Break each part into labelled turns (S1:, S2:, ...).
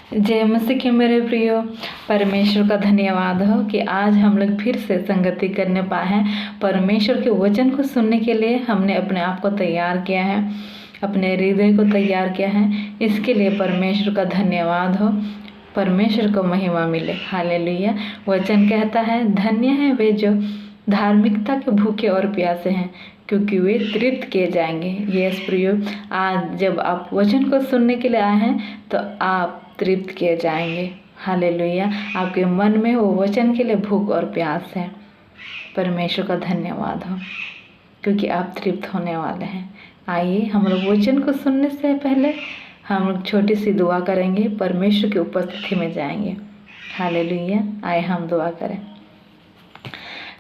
S1: जय मसीह के मेरे प्रियो। परमेश्वर का धन्यवाद हो कि आज हम लोग फिर से संगति करने पाए हैं। परमेश्वर के वचन को सुनने के लिए हमने अपने आप को तैयार किया है, अपने हृदय को तैयार किया है। इसके लिए परमेश्वर का धन्यवाद हो। परमेश्वर को महिमा मिले। हालेलुया। वचन कहता है, धन्य है वे जो धार्मिकता के भूखे और प्यासे हैं, क्योंकि वे तृप्त किए जाएंगे। यस प्रियो, आज जब आप वचन को सुनने के लिए आए हैं तो आप तृप्त किए जाएंगे। हालेलुया। आपके मन में वो वचन के लिए भूख और प्यास है। परमेश्वर का धन्यवाद हो क्योंकि आप तृप्त होने वाले हैं। आइए हम लोग वचन को सुनने से पहले हम लोग छोटी सी दुआ करेंगे, परमेश्वर की उपस्थिति में जाएंगे। हालेलुया। आइए हम दुआ करें।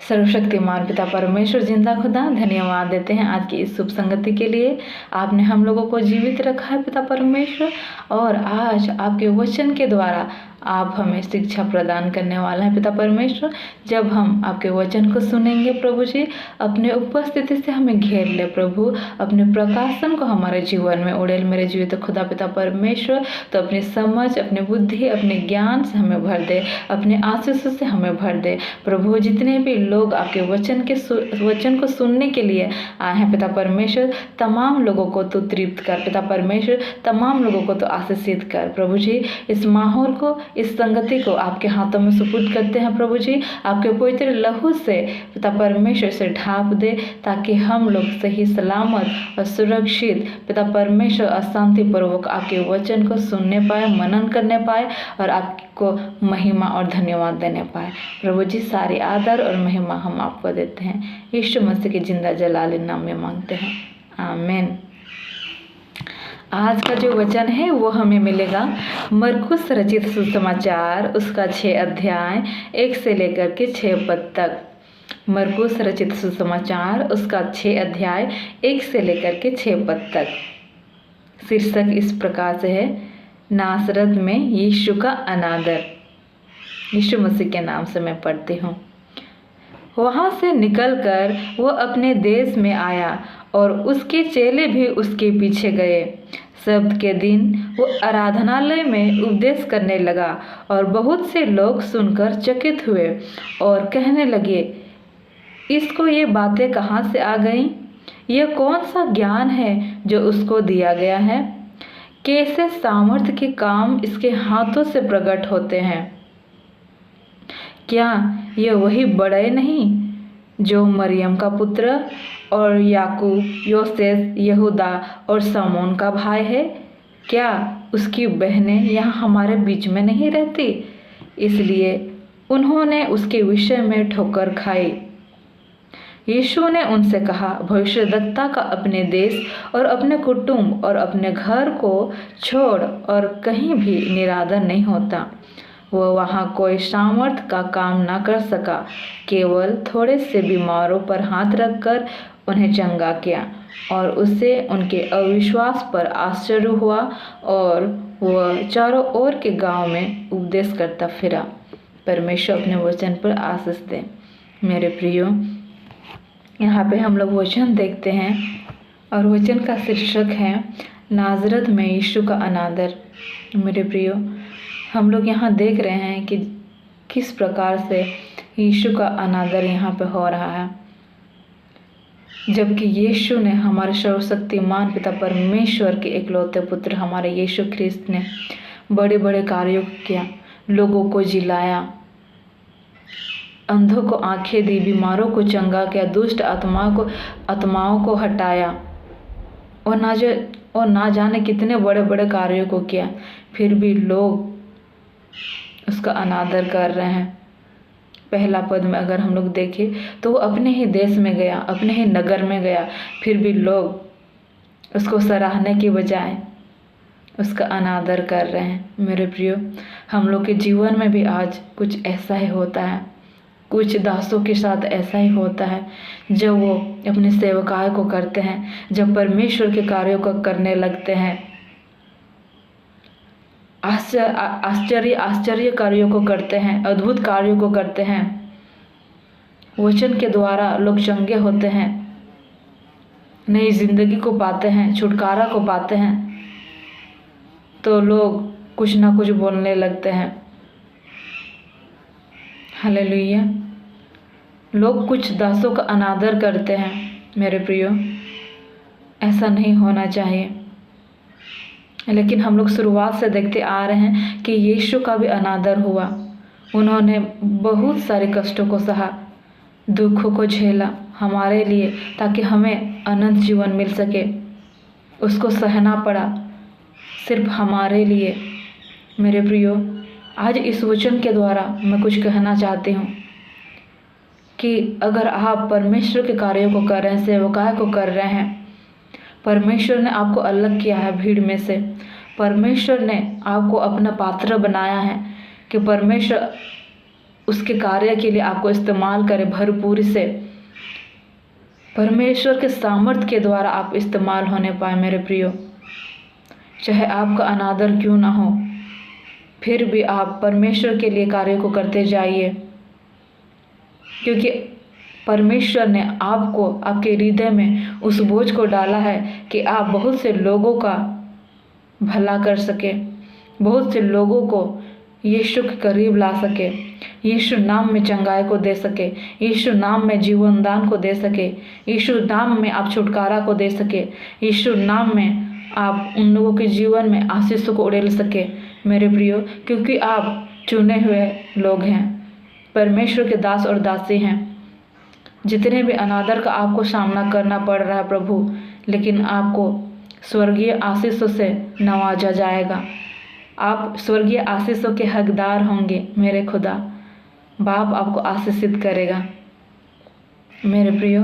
S1: सर्वशक्तिमान पिता परमेश्वर जिंदा खुदा, धन्यवाद देते हैं आज की इस शुभ संगति के लिए। आपने हम लोगों को जीवित रखा है पिता परमेश्वर, और आज आपके वचन के द्वारा आप हमें शिक्षा प्रदान करने वाला है पिता परमेश्वर। जब हम आपके वचन को सुनेंगे प्रभु जी, अपने उपस्थिति से हमें घेर ले प्रभु, अपने प्रकाशन को हमारे जीवन में उड़ेल मेरे जीवित खुदा पिता परमेश्वर। तो अपनी समझ, अपनी बुद्धि, अपने ज्ञान से हमें भर दे, अपने आशीषों से हमें भर दे प्रभु। जितने भी लोग आपके वचन को सुनने के लिए आए हैं पिता परमेश्वर, तमाम लोगों को तो तृप्त कर पिता परमेश्वर, तमाम लोगों को तो आशीषित कर प्रभु जी। इस माहौल को, इस संगति को आपके हाथों में सुपुर्द करते हैं प्रभु जी। आपके पवित्र लहू से पिता परमेश्वर से ढाँप दे, ताकि हम लोग सही सलामत और सुरक्षित पिता परमेश्वर अशांति पूर्वक आपके वचन को सुनने पाए, मनन करने पाए और आपको महिमा और धन्यवाद देने पाए प्रभु जी। सारी आदर और महिमा हम आपको देते हैं, यीशु मसीह के जिंदा जलाली नाम में मांगते हैं, आमीन। आज का जो वचन है वो हमें मिलेगा मरकुस रचित सुसमाचार, उसका 6 अध्याय 1 से लेकर के 6 पद तक। मरकुस रचित सुसमाचार, उसका 6 अध्याय 1 से लेकर के 6 पद तक। शीर्षक इस प्रकार से है, नासरत में यीशु का अनादर। यीशु मसीह के नाम से मैं पढ़ती हूँ। वहाँ से निकलकर वो अपने देश में आया और उसके चेले भी उसके पीछे गए। सब्त के दिन वो आराधनालय में उपदेश करने लगा और बहुत से लोग सुनकर चकित हुए और कहने लगे, इसको ये बातें कहाँ से आ गईं? यह कौन सा ज्ञान है जो उसको दिया गया है? कैसे सामर्थ्य के काम इसके हाथों से प्रकट होते हैं? क्या यह वही बड़े नहीं जो मरियम का पुत्र और याकूब, योसेस, यहूदा और समोन का भाई है? क्या उसकी बहनें यहाँ हमारे बीच में नहीं रहती? इसलिए उन्होंने उसके विषय में ठोकर खाई। यीशु ने उनसे कहा, भविष्यद्वक्ता का अपने देश और अपने कुटुंब और अपने घर को छोड़ और कहीं भी निरादर नहीं होता। वह वहाँ कोई सामर्थ का काम ना कर सका, केवल थोड़े से बीमारों पर हाथ रखकर उन्हें चंगा किया, और उससे उनके अविश्वास पर आश्चर्य हुआ और वह चारों ओर के गांव में उपदेश करता फिरा। परमेश्वर अपने वचन पर आशीष दे। मेरे प्रियो, यहाँ पे हम लोग वचन देखते हैं और वचन का शीर्षक है, नाजरत में यीशु का अनादर। मेरे प्रियो, हम लोग यहाँ देख रहे हैं कि किस प्रकार से यीशु का अनादर यहाँ पे हो रहा है, जबकि यीशु ने, हमारे सर्वशक्तिमान पिता परमेश्वर के इकलौते पुत्र हमारे यीशु ख्रिस्त ने बड़े बड़े कार्यों किया, लोगों को जिलाया, अंधों को आंखें दी, बीमारों को चंगा किया, दुष्ट आत्माओं को हटाया, और ना जाने कितने बड़े बड़े कार्यों को किया। फिर भी लोग उसका अनादर कर रहे हैं। पहला पद में अगर हम लोग देखें तो वो अपने ही देश में गया, अपने ही नगर में गया, फिर भी लोग उसको सराहने की बजाय उसका अनादर कर रहे हैं। मेरे प्रियो, हम लोग के जीवन में भी आज कुछ ऐसा ही होता है, कुछ दासों के साथ ऐसा ही होता है। जब वो अपने सेवकाई को करते हैं, जब परमेश्वर के कार्यों को करने लगते हैं, आश्चर्य कार्यों को करते हैं, अद्भुत कार्यों को करते हैं, वचन के द्वारा लोग चंगे होते हैं, नई जिंदगी को पाते हैं, छुटकारा को पाते हैं, तो लोग कुछ ना कुछ बोलने लगते हैं। हालेलुया। लोग कुछ दासों का अनादर करते हैं। मेरे प्रियो, ऐसा नहीं होना चाहिए। लेकिन हम लोग शुरुआत से देखते आ रहे हैं कि यीशु का भी अनादर हुआ। उन्होंने बहुत सारे कष्टों को सहा, दुखों को झेला हमारे लिए, ताकि हमें अनंत जीवन मिल सके। उसको सहना पड़ा सिर्फ हमारे लिए। मेरे प्रियो, आज इस वचन के द्वारा मैं कुछ कहना चाहती हूँ कि अगर आप परमेश्वर के कार्यों को कर रहे हैं, सेवकाई को कर रहे हैं, परमेश्वर ने आपको अलग किया है भीड़ में से। परमेश्वर ने आपको अपना पात्र बनाया है कि परमेश्वर उसके कार्य के लिए आपको इस्तेमाल करे भरपूर से। परमेश्वर के सामर्थ्य के द्वारा आप इस्तेमाल होने पाए। मेरे प्रियो, चाहे आपका अनादर क्यों ना हो, फिर भी आप परमेश्वर के लिए कार्य को करते जाइए, क्योंकि परमेश्वर ने आपको आपके हृदय में उस बोझ को डाला है कि आप बहुत से लोगों का भला कर सके, बहुत से लोगों को यीशु के करीब ला सके, यीशु नाम में चंगाई को दे सके, यीशु नाम में जीवन दान को दे सके, यीशु नाम में आप छुटकारा को दे सके, यीशु नाम में आप उन लोगों के जीवन में आशीषों को उड़ेल सके। मेरे प्रियो, क्योंकि आप चुने हुए लोग हैं, परमेश्वर के दास और दासी हैं। जितने भी अनादर का आपको सामना करना पड़ रहा है प्रभु, लेकिन आपको स्वर्गीय आशीषों से नवाजा जाएगा। आप स्वर्गीय आशीषों के हकदार होंगे। मेरे खुदा बाप आपको आशीषित करेगा। मेरे प्रियो,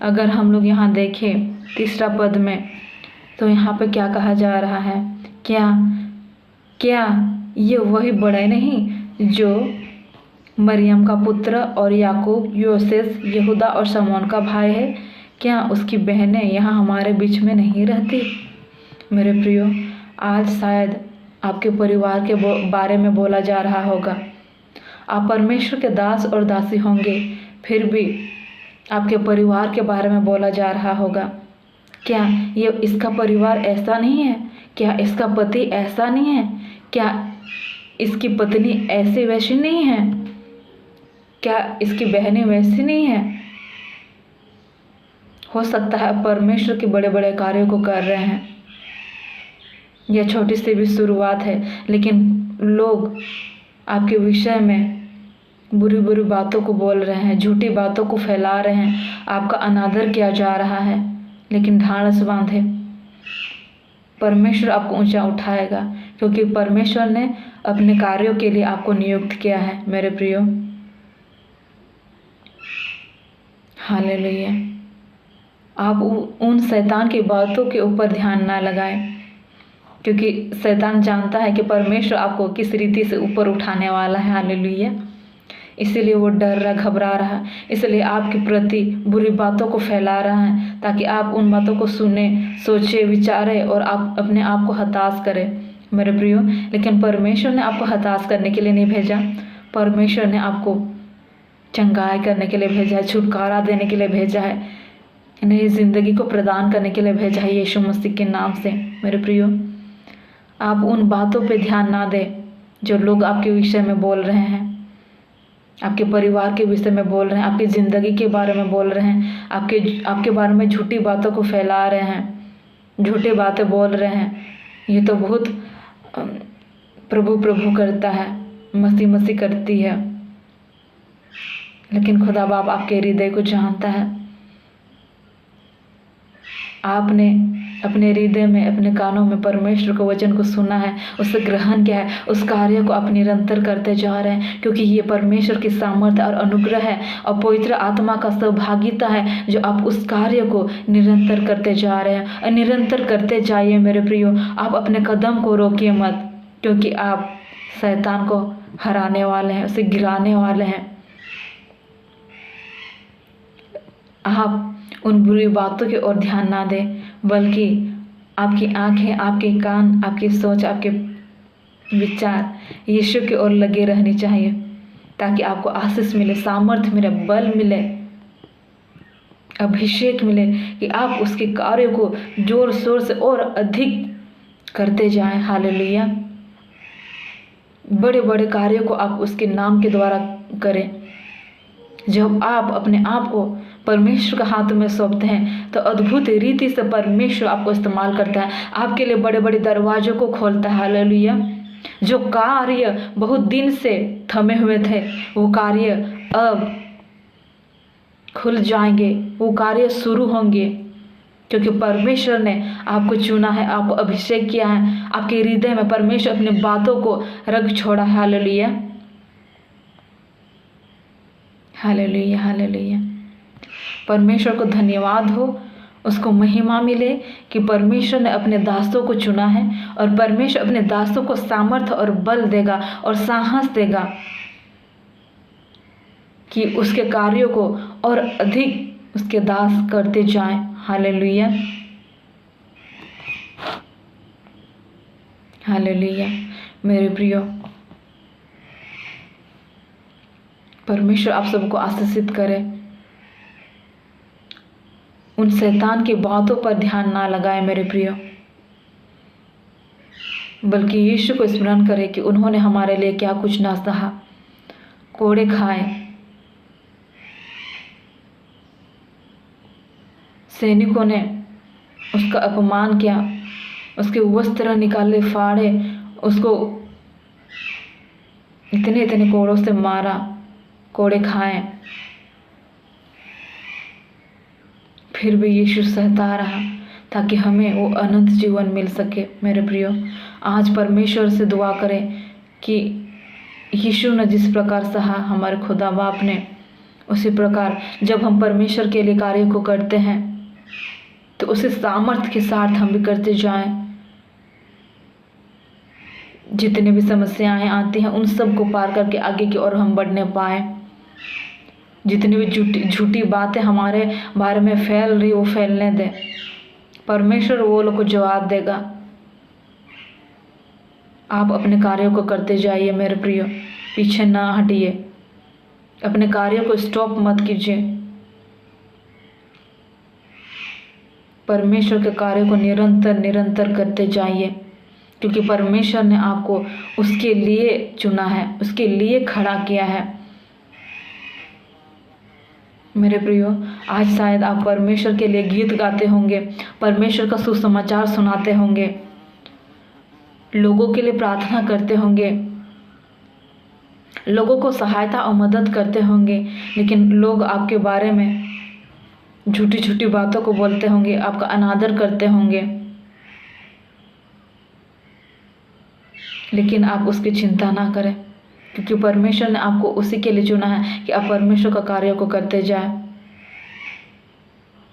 S1: अगर हम लोग यहाँ देखें तीसरा पद में, तो यहाँ पे क्या कहा जा रहा है? क्या ये वही बड़े नहीं जो मरियम का पुत्र और याकूब, योसेस, यहूदा और शमौन का भाई है? क्या उसकी बहनें यहाँ हमारे बीच में नहीं रहती? मेरे प्रियो, आज शायद आपके परिवार के बारे में बोला जा रहा होगा। आप परमेश्वर के दास और दासी होंगे, फिर भी आपके परिवार के बारे में बोला जा रहा होगा। क्या ये इसका परिवार ऐसा नहीं है? क्या इसका पति ऐसा नहीं है? क्या इसकी पत्नी ऐसी वैसी नहीं है? क्या इसकी बहनें वैसी नहीं है? हो सकता है परमेश्वर के बड़े बड़े कार्यों को कर रहे हैं। यह छोटी सी भी शुरुआत है, लेकिन लोग आपके विषय में बुरी बुरी बातों को बोल रहे हैं, झूठी बातों को फैला रहे हैं, आपका अनादर किया जा रहा है। लेकिन ढाढ़स बांधे, परमेश्वर आपको ऊंचा उठाएगा, क्योंकि परमेश्वर ने अपने कार्यों के लिए आपको नियुक्त किया है। मेरे प्रियो, हालेलुया। आप उन शैतान की बातों के ऊपर ध्यान ना लगाएं, क्योंकि शैतान जानता है कि परमेश्वर आपको किस रीति से ऊपर उठाने वाला है। हालेलुया। इसीलिए वो डर रहा, घबरा रहा, इसलिए आपके प्रति बुरी बातों को फैला रहा है, ताकि आप उन बातों को सुने, सोचे, विचारे और आप अपने आप को हताश करें। मेरे प्रियो, लेकिन परमेश्वर ने आपको हताश करने के लिए नहीं भेजा। परमेश्वर ने आपको चंगाई करने के लिए भेजा है, छुटकारा देने के लिए भेजा है, नई जिंदगी को प्रदान करने के लिए भेजा है यीशु मसीह के नाम से। मेरे प्रियो, आप उन बातों पे ध्यान ना दें जो लोग आपके विषय में बोल रहे हैं, आपके परिवार के विषय में बोल रहे हैं, आपकी ज़िंदगी के बारे में बोल रहे हैं, आपके बारे में झूठी बातों को फैला रहे हैं, झूठी बातें बोल रहे हैं। ये तो बहुत प्रभु प्रभु करता है, मसीह मसीह करती है, लेकिन खुदा बाप आपके हृदय को जानता है। आपने अपने हृदय में, अपने कानों में परमेश्वर के वचन को सुना है, उसे ग्रहण किया है, उस कार्य को आप निरंतर करते जा रहे हैं, क्योंकि ये परमेश्वर की सामर्थ्य और अनुग्रह है और पवित्र आत्मा का सहभागिता है जो आप उस कार्य को निरंतर करते जा रहे हैं। और निरंतर करते जाइए मेरे प्रियो, आप अपने कदम को रोकिए मत, क्योंकि आप शैतान को हराने वाले हैं, उसे गिराने वाले हैं। आप उन बुरी बातों की ओर ध्यान ना दें, बल्कि आपकी आंखें, आपके कान, आपकी सोच, आपके विचार यीशु की ओर लगे रहनी चाहिए, ताकि आपको आशीष मिले, सामर्थ्य मिले, बल मिले, अभिषेक मिले, कि आप उसके कार्य को जोर शोर से और अधिक करते जाएं। हालेलुया। बड़े बड़े कार्यों को आप उसके नाम के द्वारा करें। जब आप अपने आप को परमेश्वर के हाथ में सौंपते हैं तो अद्भुत रीति से परमेश्वर आपको इस्तेमाल करता है, आपके लिए बड़े बड़े दरवाजों को खोलता है। हालेलुया। जो कार्य बहुत दिन से थमे हुए थे वो कार्य अब खुल जाएंगे, वो कार्य शुरू होंगे, क्योंकि परमेश्वर ने आपको चुना है, आपको अभिषेक किया है। आपके हृदय में परमेश्वर अपनी बातों को रख छोड़ा है। Hallelujah, hallelujah, hallelujah. परमेश्वर को धन्यवाद हो, उसको महिमा मिले कि परमेश्वर ने अपने दासों को चुना है और परमेश्वर अपने दासों को सामर्थ्य और बल देगा और साहस देगा कि उसके कार्यों को और अधिक उसके दास करते जाएं। Hallelujah, hallelujah. मेरे प्रियो, परमेश्वर आप सबको आशीषित करे। उन शैतान की बातों पर ध्यान ना लगाए मेरे प्रियो, बल्कि यीशु को स्मरण करें कि उन्होंने हमारे लिए क्या कुछ ना सहा, कोड़े खाए, सैनिकों ने उसका अपमान किया, उसके वस्त्र निकाले, फाड़े, उसको इतने इतने कोड़ों से मारा, कोड़े खाए, फिर भी यीशु सहता रहा ताकि हमें वो अनंत जीवन मिल सके। मेरे प्रियो, आज परमेश्वर से दुआ करें कि यीशु ने जिस प्रकार सहा हमारे खुदा बाप ने, उसी प्रकार जब हम परमेश्वर के लिए कार्य को करते हैं तो उसी सामर्थ्य के साथ हम भी करते जाएं। जितने भी समस्याएं आती हैं उन सब को पार करके आगे की ओर हम बढ़ने पाए। जितनी भी झूठी बातें हमारे बारे में फैल रही वो फैलने दें, परमेश्वर वो लोग को जवाब देगा। आप अपने कार्यों को करते जाइए मेरे प्रियो, पीछे ना हटिए, अपने कार्यों को स्टॉप मत कीजिए। परमेश्वर के कार्य को निरंतर निरंतर करते जाइए, क्योंकि परमेश्वर ने आपको उसके लिए चुना है, उसके लिए खड़ा किया है। मेरे प्रियो, आज शायद आप परमेश्वर के लिए गीत गाते होंगे, परमेश्वर का सुसमाचार सुनाते होंगे, लोगों के लिए प्रार्थना करते होंगे, लोगों को सहायता और मदद करते होंगे, लेकिन लोग आपके बारे में झूठी झूठी बातों को बोलते होंगे, आपका अनादर करते होंगे, लेकिन आप उसकी चिंता ना करें, क्योंकि परमेश्वर ने आपको उसी के लिए चुना है कि आप परमेश्वर का कार्य को करते जाएं।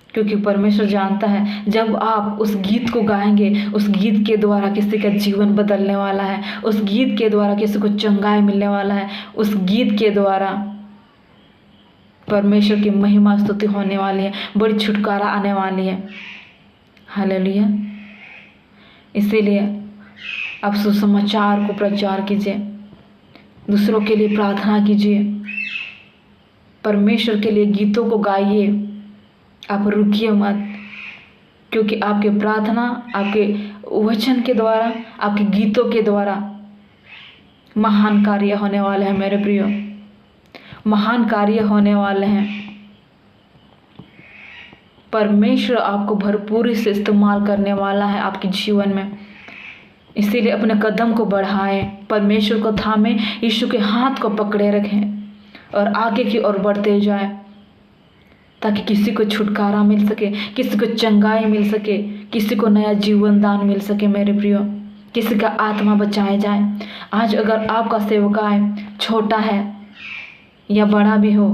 S1: क्योंकि परमेश्वर जानता है जब आप उस गीत को गाएंगे, उस गीत के द्वारा किसी का जीवन बदलने वाला है, उस गीत के द्वारा किसी को चंगाई मिलने वाला है, उस गीत के द्वारा परमेश्वर की महिमा स्तुति होने वाली है, बड़ी छुटकारा आने वाली है। हालेलुया। इसीलिए आप सुसमाचार को प्रचार कीजिए, दूसरों के लिए प्रार्थना कीजिए, परमेश्वर के लिए गीतों को गाइए, आप रुकिए मत, क्योंकि आपके प्रार्थना, आपके वचन के द्वारा, आपके गीतों के द्वारा महान कार्य होने वाले हैं मेरे प्रियो, महान कार्य होने वाले हैं। परमेश्वर आपको भरपूरी से इस्तेमाल करने वाला है आपके जीवन में। इसीलिए अपने कदम को बढ़ाएं, परमेश्वर को थामें, यीशु के हाथ को पकड़े रखें और आगे की ओर बढ़ते जाएं, ताकि किसी को छुटकारा मिल सके, किसी को चंगाई मिल सके, किसी को नया जीवन दान मिल सके मेरे प्रियो, किसी का आत्मा बचाया जाए। आज अगर आपका सेवकाय छोटा है या बड़ा भी हो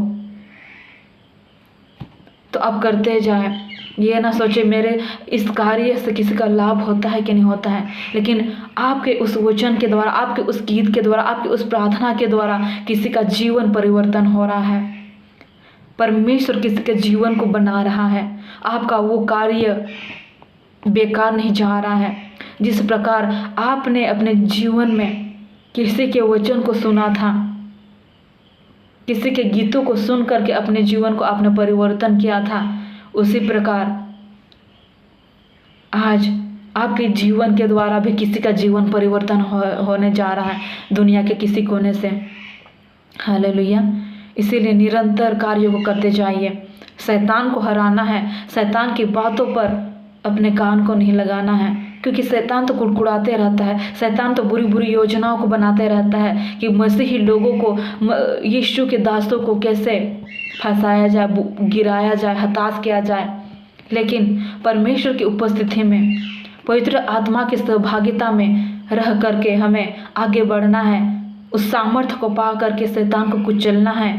S1: तो आप करते जाएं। ये ना सोचे मेरे इस कार्य से किसी का लाभ होता है कि नहीं होता है, लेकिन आपके उस वचन के द्वारा, आपके उस गीत के द्वारा, आपके उस प्रार्थना के द्वारा किसी का जीवन परिवर्तन हो रहा है। परमेश्वर किसी के जीवन को बना रहा है। आपका वो कार्य बेकार नहीं जा रहा है। जिस प्रकार आपने अपने जीवन में किसी के वचन को सुना था, किसी के गीतों को सुन करके अपने जीवन को आपने परिवर्तन किया था, उसी प्रकार आज आपके जीवन के द्वारा भी किसी का जीवन परिवर्तन होने जा रहा है दुनिया के किसी कोने से। हालेलुया। इसीलिए निरंतर कार्यों को करते जाइए। शैतान को हराना है, शैतान की बातों पर अपने कान को नहीं लगाना है, क्योंकि शैतान तो कुड़कुड़ाते रहता है, शैतान तो बुरी बुरी योजनाओं को बनाते रहता है कि मसीही लोगों को, यीशु के दासों को कैसे फंसाया जाए, गिराया जाए, हताश किया जाए। लेकिन परमेश्वर की उपस्थिति में, पवित्र आत्मा की सहभागिता में रह करके हमें आगे बढ़ना है। उस सामर्थ्य को पा करके शैतान को कुचलना है।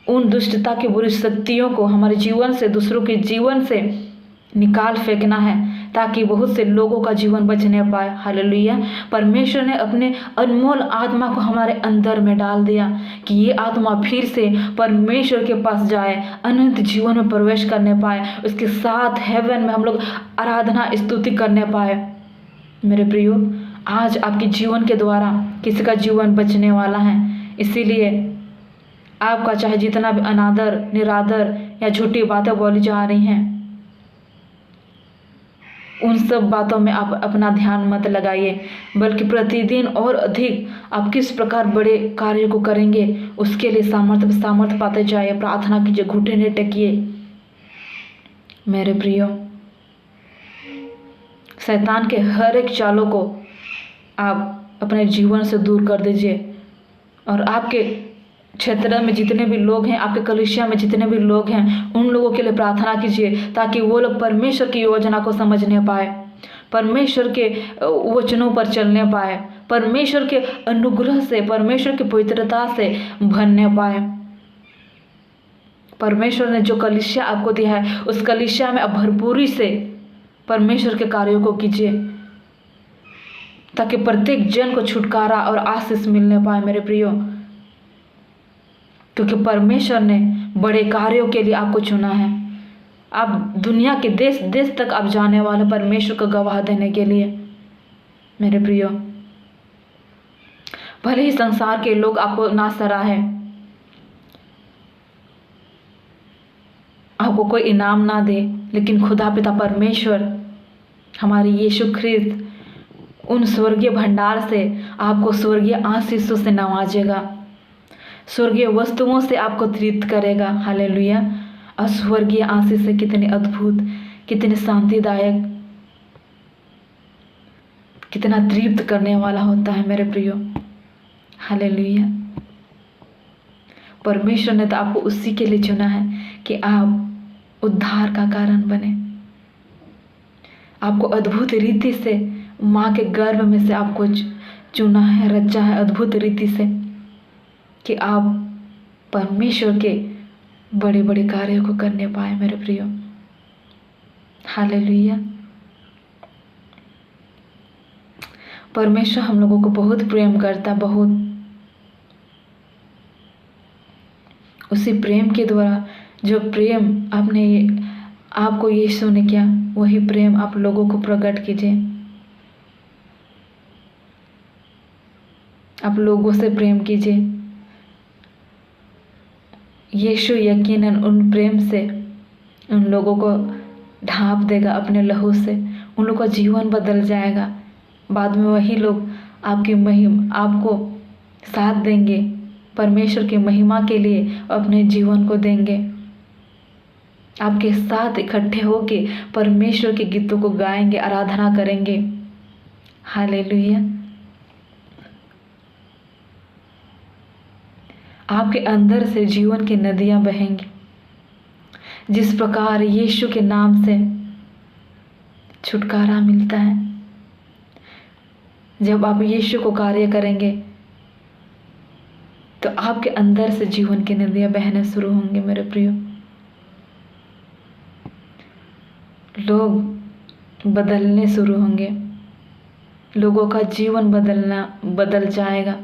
S1: उन दुष्टता की बुरी शक्तियों को हमारे जीवन से, दूसरों के जीवन से निकाल फेंकना है, ताकि बहुत से लोगों का जीवन बचने पाए। हालेलुया। परमेश्वर ने अपने अनमोल आत्मा को हमारे अंदर में डाल दिया कि ये आत्मा फिर से परमेश्वर के पास जाए, अनंत जीवन में प्रवेश करने पाए, उसके साथ हेवन में हम लोग आराधना स्तुति करने पाए। मेरे प्रियो, आज आपके जीवन के द्वारा किसी का जीवन बचने वाला है। इसीलिए आपका चाहे जितना भी अनादर, निरादर या झूठी बातें बोली जा रही हैं, उन सब बातों में आप अपना ध्यान मत लगाइए, बल्कि प्रतिदिन और अधिक आप किस प्रकार बड़े कार्यों को करेंगे उसके लिए सामर्थ्य पाते जाइए। प्रार्थना कीजिए, घुटने टेकिए। मेरे प्रियो, शैतान के हर एक चालों को आप अपने जीवन से दूर कर दीजिए। और आपके क्षेत्र में जितने भी लोग हैं, आपके कलीसिया में जितने भी लोग हैं, उन लोगों के लिए प्रार्थना कीजिए, ताकि वो लोग परमेश्वर की योजना को समझने पाए, परमेश्वर के वचनों पर चलने पाए, परमेश्वर के अनुग्रह से, परमेश्वर की पवित्रता से भरने पाए। परमेश्वर ने जो कलीसिया आपको दिया है, उस कलीसिया में आप भरपूरी से परमेश्वर के कार्यों को कीजिए, ताकि प्रत्येक जन को छुटकारा और आशीष मिलने पाए। मेरे प्रियो, क्योंकि परमेश्वर ने बड़े कार्यों के लिए आपको चुना है। आप दुनिया के देश देश तक आप जाने वाले परमेश्वर को गवाह देने के लिए। मेरे प्रियो, भले ही संसार के लोग आपको ना सराहे, आपको कोई इनाम ना दे, लेकिन खुदा पिता परमेश्वर, हमारे यीशु ख्रिस्त उन स्वर्गीय भंडार से आपको स्वर्गीय आशीषों से नवाजेगा, स्वर्गीय वस्तुओं से आपको तृप्त करेगा। हालेलुया। और स्वर्गीय आशीष से कितने अद्भुत, कितने शांतिदायक, कितना तृप्त करने वाला होता है मेरे प्रियो। हालेलुया। परमेश्वर ने तो आपको उसी के लिए चुना है कि आप उद्धार का कारण बने। आपको अद्भुत रीति से माँ के गर्भ में से आपको चुना है, रचा है अद्भुत रीति से, कि आप परमेश्वर के बड़े बड़े कार्यों को करने पाए। मेरे प्रियो, हालेलुया। परमेश्वर हम लोगों को बहुत प्रेम करता, बहुत। उसी प्रेम के द्वारा, जो प्रेम आपको यीशु ने किया, वही प्रेम आप लोगों को प्रकट कीजिए। आप लोगों से प्रेम कीजिए। यीशु यकीनन उन प्रेम से उन लोगों को ढांप देगा अपने लहू से, उन लोगों का जीवन बदल जाएगा। बाद में वही लोग आपको साथ देंगे, परमेश्वर की महिमा के लिए अपने जीवन को देंगे, आपके साथ इकट्ठे होके परमेश्वर के गीतों को गाएंगे, आराधना करेंगे। हालेलुया। आपके अंदर से जीवन की नदियां बहेंगी। जिस प्रकार यीशु के नाम से छुटकारा मिलता है, जब आप यीशु को कार्य करेंगे तो आपके अंदर से जीवन की नदियां बहने शुरू होंगी। मेरे प्रियो, लोग बदलने शुरू होंगे, लोगों का जीवन बदल जाएगा,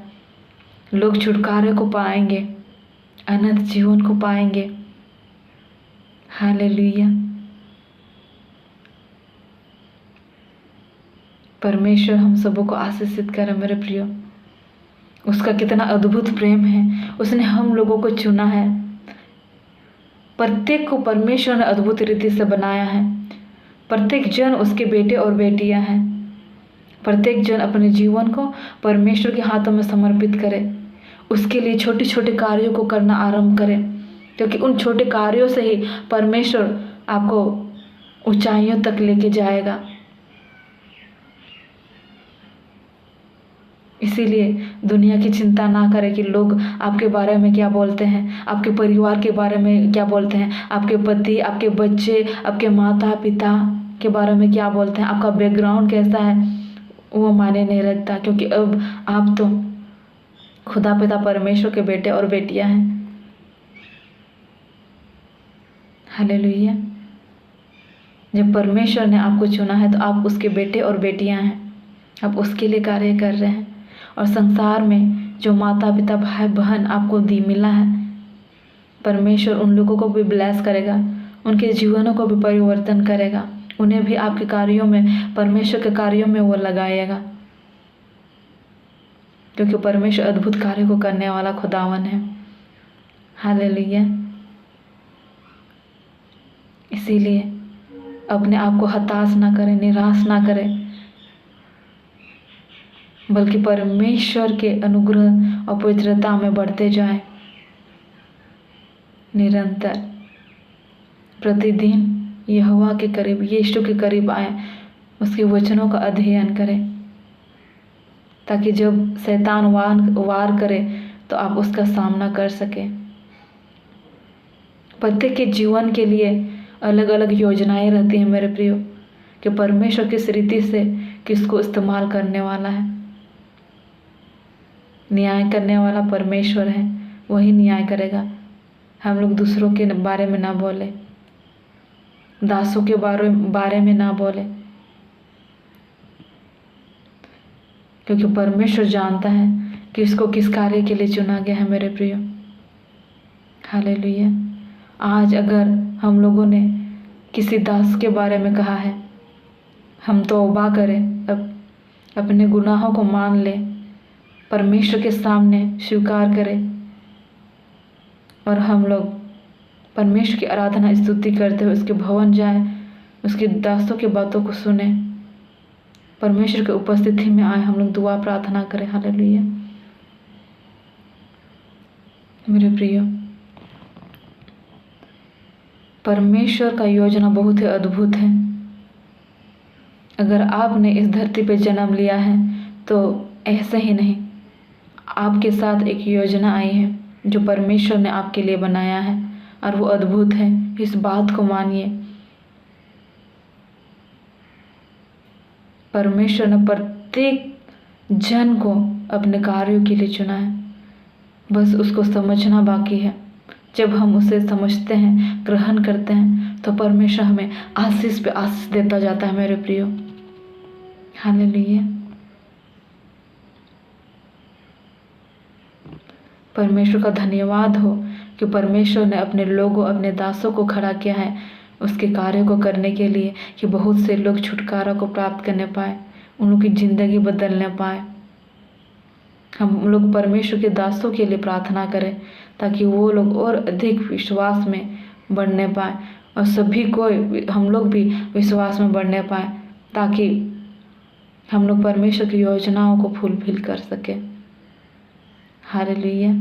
S1: लोग छुटकारे को पाएंगे, अनंत जीवन को पाएंगे। हालेलुया। परमेश्वर हम सबों को आशीषित करे। मेरे प्रियो, उसका कितना अद्भुत प्रेम है, उसने हम लोगों को चुना है, प्रत्येक को परमेश्वर ने अद्भुत रीति से बनाया है। प्रत्येक जन उसके बेटे और बेटियां हैं। प्रत्येक जन अपने जीवन को परमेश्वर के हाथों में समर्पित करे, उसके लिए छोटे छोटे कार्यों को करना आरंभ करें, क्योंकि उन छोटे कार्यों से ही परमेश्वर आपको ऊंचाइयों तक लेके जाएगा। इसीलिए दुनिया की चिंता ना करें कि लोग आपके बारे में क्या बोलते हैं, आपके परिवार के बारे में क्या बोलते हैं, आपके पति, आपके बच्चे, आपके माता पिता के बारे में क्या बोलते हैं, आपका बैकग्राउंड कैसा है, वो मायने नहीं रखता, क्योंकि अब आप तो खुदा पिता परमेश्वर के बेटे और बेटियां हैं। हालेलुया। जब परमेश्वर ने आपको चुना है तो आप उसके बेटे और बेटियां हैं, आप उसके लिए कार्य कर रहे हैं। और संसार में जो माता पिता भाई बहन आपको मिला है, परमेश्वर उन लोगों को भी ब्लेस करेगा, उनके जीवनों को भी परिवर्तन करेगा, उन्हें भी आपके कार्यों में, परमेश्वर के कार्यों में वो लगाएगा, क्योंकि परमेश्वर अद्भुत कार्य को करने वाला खुदावन है। हालेलुया। इसीलिए अपने आप को हताश ना करें, निराश ना करें, बल्कि परमेश्वर के अनुग्रह और पवित्रता में बढ़ते जाएं। निरंतर प्रतिदिन यहोवा के करीब, यीशु के करीब आए, उसके वचनों का अध्ययन करें, ताकि जब शैतान वार करे तो आप उसका सामना कर सकें। प्रत्येक के जीवन के लिए अलग अलग योजनाएं रहती हैं मेरे प्रियो, कि परमेश्वर किस रीति से किसको इस्तेमाल करने वाला है। न्याय करने वाला परमेश्वर है, वही न्याय करेगा। हम लोग दूसरों के बारे में ना बोले, दासों के बारे में ना बोले, क्योंकि परमेश्वर जानता है कि इसको किस कार्य के लिए चुना गया है मेरे प्रियो। हालेलुया। आज अगर हम लोगों ने किसी दास के बारे में कहा है, हम तौबा करें, अपने गुनाहों को मान लें, परमेश्वर के सामने स्वीकार करें, और हम लोग परमेश्वर की आराधना स्तुति करते हुए उसके भवन जाएं, उसके दासों की बातों को सुने, परमेश्वर की उपस्थिति में आए, हम लोग दुआ प्रार्थना करें। हालेलुया। मेरे प्रियो, परमेश्वर का योजना बहुत ही अद्भुत है। अगर आपने इस धरती पर जन्म लिया है तो ऐसे ही नहीं, आपके साथ एक योजना आई है जो परमेश्वर ने आपके लिए बनाया है, और वो अद्भुत है। इस बात को मानिए। परमेश्वर ने प्रत्येक जन को अपने कार्यों के लिए चुना है, बस उसको समझना बाकी है। जब हम उसे समझते हैं, ग्रहण करते हैं, तो परमेश्वर हमें आशीष पे आशीष देता जाता है मेरे प्रियो। हालेलुया। परमेश्वर का धन्यवाद हो कि परमेश्वर ने अपने लोगों, अपने दासों को खड़ा किया है उसके कार्य को करने के लिए, कि बहुत से लोग छुटकारा को प्राप्त करने पाए, उन लोगों की ज़िंदगी बदलने पाए। हम लोग परमेश्वर के दासों के लिए प्रार्थना करें, ताकि वो लोग और अधिक विश्वास में बढ़ने पाए, और सभी को, हम लोग भी विश्वास में बढ़ने पाए, ताकि हम लोग परमेश्वर की योजनाओं को फुलफिल कर सके। हालेलुया।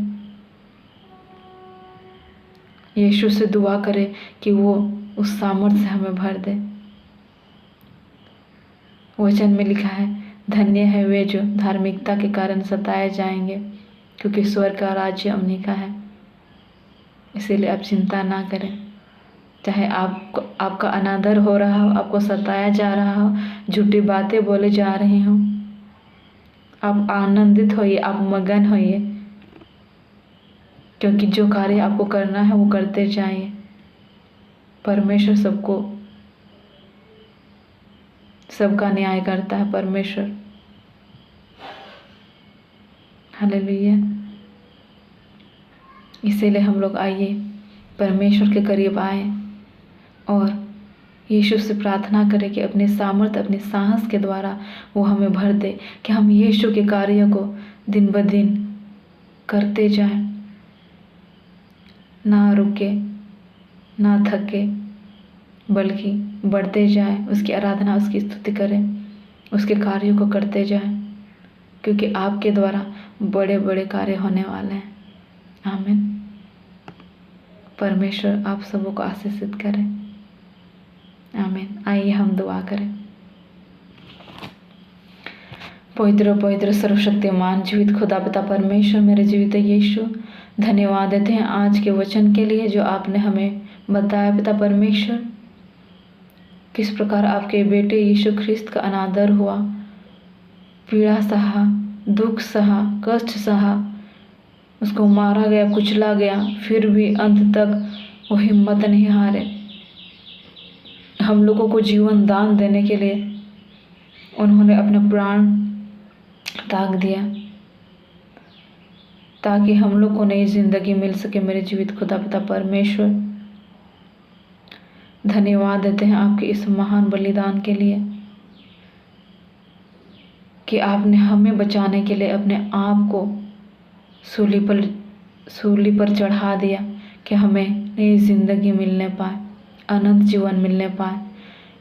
S1: यीशु से दुआ करें कि वो उस सामर्थ्य से हमें भर दे। वचन में लिखा है, धन्य है वे जो धार्मिकता के कारण सताए जाएंगे, क्योंकि स्वर्ग का राज्य उन्हीं का है। इसीलिए आप चिंता ना करें, चाहे आपका अनादर हो रहा हो, आपको सताया जा रहा हो, झूठी बातें बोले जा रही हों, आप आनंदित होइए, आप मगन होइए, क्योंकि जो कार्य आपको करना है वो करते जाइए। परमेश्वर सबका न्याय करता है परमेश्वर। हालेलुया। इसीलिए हम लोग आइए, परमेश्वर के करीब आए और यीशु से प्रार्थना करें कि अपने सामर्थ्य, अपने साहस के द्वारा वो हमें भर दे, कि हम यीशु के कार्यों को दिन ब दिन करते जाएं, ना रुके, ना थके, बल्कि बढ़ते जाए, उसकी आराधना, उसकी स्तुति करें, उसके कार्यों को करते जाएं, क्योंकि आपके द्वारा बड़े बड़े कार्य होने वाले हैं। आमीन। परमेश्वर आप सबों को आशीषित करें। आमीन। आइए हम दुआ करें। पवित्र पवित्र सर्वशक्तिमान जीवित खुदा पिता परमेश्वर, मेरे जीवित यीशु, धन्यवाद देते हैं आज के वचन के लिए जो आपने हमें बताया पिता परमेश्वर, किस प्रकार आपके बेटे यीशु ख्रिस्त का अनादर हुआ, पीड़ा सहा, दुख सहा, कष्ट सहा, उसको मारा गया, कुचला गया, फिर भी अंत तक वो हिम्मत नहीं हारे। हम लोगों को जीवन दान देने के लिए उन्होंने अपना प्राण त्याग दिया ताकि हम लोग को नई जिंदगी मिल सके। मेरे जीवित खुदा पिता परमेश्वर, धन्यवाद देते हैं आपके इस महान बलिदान के लिए कि आपने हमें बचाने के लिए अपने आप को सूली पर चढ़ा दिया कि हमें नई जिंदगी मिलने पाए, अनंत जीवन मिलने पाए।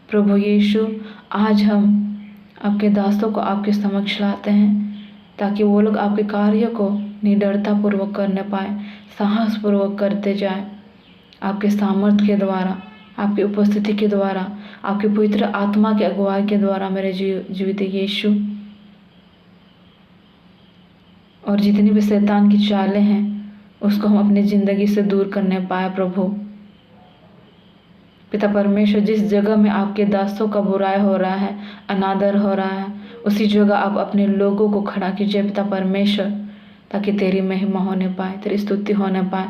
S1: प्रभु यीशु, आज हम आपके दासों को आपके समक्ष लाते हैं ताकि वो लोग आपके कार्य को निडरता पूर्वक करने पाए, साहस पूर्वक करते जाए, आपके सामर्थ्य के द्वारा, आपकी उपस्थिति के द्वारा, आपके पवित्र आत्मा के अगुवाई के द्वारा। मेरे जीवित यीशु, और जितनी भी शैतान की चालें हैं उसको हम अपनी ज़िंदगी से दूर करने पाए। प्रभु पिता परमेश्वर, जिस जगह में आपके दासों का बुराई हो रहा है, अनादर हो रहा है, उसी जगह आप अपने लोगों को खड़ा कीजिए पिता परमेश्वर, ताकि तेरी महिमा होने पाए, तेरी स्तुति होने पाए।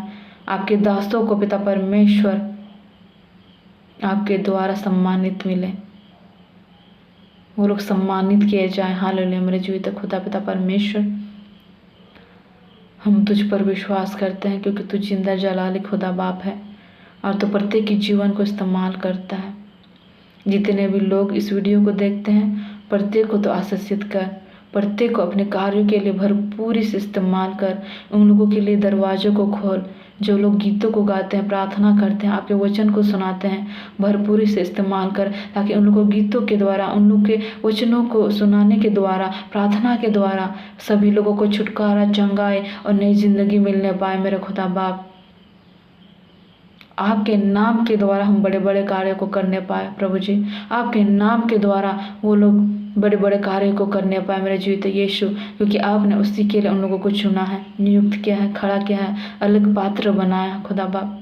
S1: आपके दासों को पिता परमेश्वर आपके द्वारा सम्मानित मिले, वो लोग सम्मानित किए जाए। हालेलुया। मेरे जीवित खुदा पिता परमेश्वर, हम तुझ पर विश्वास करते हैं क्योंकि तू जिंदा जलाली खुदा बाप है और तो प्रत्येक के जीवन को इस्तेमाल करता है। जितने भी लोग इस वीडियो को देखते हैं, प्रत्येक को तो आशीषित कर, प्रत्येक को अपने कार्यों के लिए भरपूरी से इस्तेमाल कर। उन लोगों के लिए दरवाज़ों को खोल जो लोग गीतों को गाते हैं, प्रार्थना करते हैं, आपके वचन को सुनाते हैं, भरपूरी से इस्तेमाल कर, ताकि उन लोगों को गीतों के द्वारा, उन लोग के वचनों को सुनाने के द्वारा, प्रार्थना के द्वारा सभी लोगों को छुटकारा, चंगाई और नई जिंदगी मिलने पाए। मेरे खुदा बाप, आपके नाम के द्वारा हम बड़े बड़े कार्यों को करने पाए। प्रभु जी, आपके नाम के द्वारा वो लोग बड़े बड़े कार्यों को करने पाए। मेरे जीवित यीशु, क्योंकि आपने उसी के लिए उन लोगों को चुना है, नियुक्त किया है, खड़ा किया है, अलग पात्र बनाया। खुदा बाप,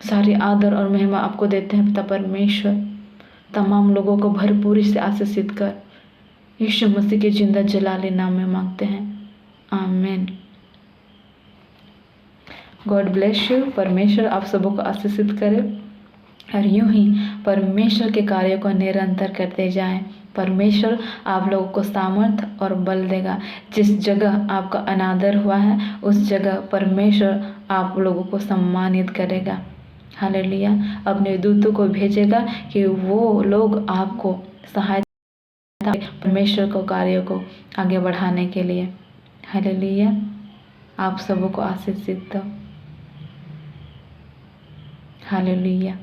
S1: सारी आदर और महिमा आपको देते हैं पिता परमेश्वर। तमाम लोगों को भरपूरी से आशीषित कर, यीशु मसीह के जिंदा जलाली नाम में मांगते हैं। आमीन। God bless you. परमेश्वर आप सबों को आशीषित करे और यूं ही परमेश्वर के कार्यों को निरंतर करते जाएं। परमेश्वर आप लोगों को सामर्थ और बल देगा। जिस जगह आपका अनादर हुआ है उस जगह परमेश्वर आप लोगों को सम्मानित करेगा। हालेलुया। अपने दूतों को भेजेगा कि वो लोग आपको सहायता, परमेश्वर को कार्यों को आगे बढ़ाने के लिए। हालेलुया। आप सबों को आशीषित दो। हालेलुया।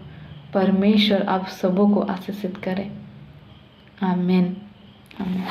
S1: परमेश्वर आप सबों को आशीषित करे। आमीन। आमीन।